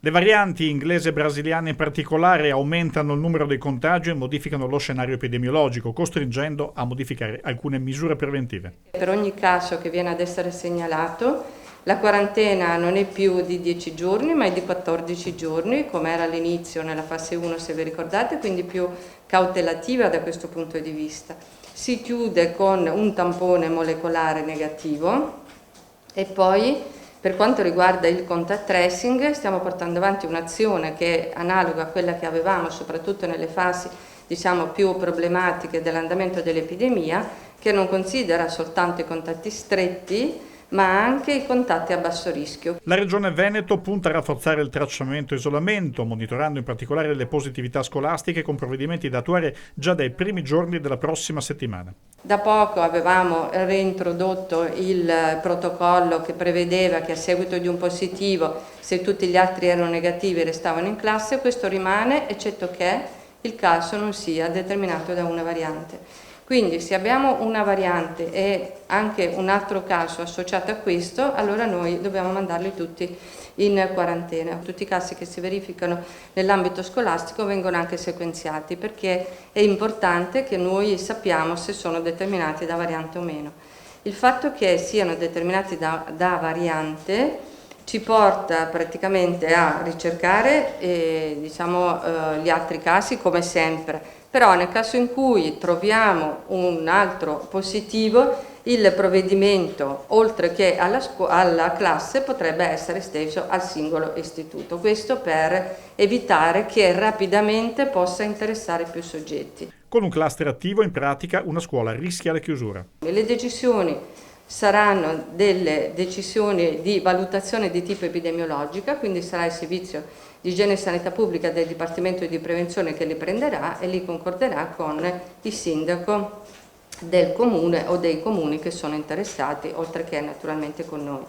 Le varianti inglese e brasiliane in particolare aumentano il numero dei contagi e modificano lo scenario epidemiologico, costringendo a modificare alcune misure preventive. Per ogni caso che viene ad essere segnalato, la quarantena non è più di 10 giorni, ma è di 14 giorni, come era all'inizio nella fase 1, se vi ricordate, quindi più cautelativa da questo punto di vista. Si chiude con un tampone molecolare negativo e poi, per quanto riguarda il contact tracing, stiamo portando avanti un'azione che è analoga a quella che avevamo soprattutto nelle fasi più problematiche dell'andamento dell'epidemia, che non considera soltanto i contatti stretti, ma anche i contatti a basso rischio. La Regione Veneto punta a rafforzare il tracciamento e isolamento, monitorando in particolare le positività scolastiche con provvedimenti da attuare già dai primi giorni della prossima settimana. Da poco avevamo reintrodotto il protocollo che prevedeva che a seguito di un positivo, se tutti gli altri erano negativi, restavano in classe. Questo rimane, eccetto che il caso non sia determinato da una variante. Quindi se abbiamo una variante e anche un altro caso associato a questo, allora noi dobbiamo mandarli tutti in quarantena. Tutti i casi che si verificano nell'ambito scolastico vengono anche sequenziati, perché è importante che noi sappiamo se sono determinati da variante o meno. Il fatto che siano determinati da variante ci porta praticamente a ricercare gli altri casi come sempre, però nel caso in cui troviamo un altro positivo, il provvedimento, oltre che alla classe, potrebbe essere esteso al singolo istituto. Questo per evitare che rapidamente possa interessare più soggetti. Con un cluster attivo, in pratica, una scuola rischia la chiusura. Le decisioni saranno delle decisioni di valutazione di tipo epidemiologica, quindi sarà il servizio di igiene e sanità pubblica del Dipartimento di Prevenzione che li prenderà e li concorderà con il sindaco del comune o dei comuni che sono interessati, oltre che naturalmente con noi.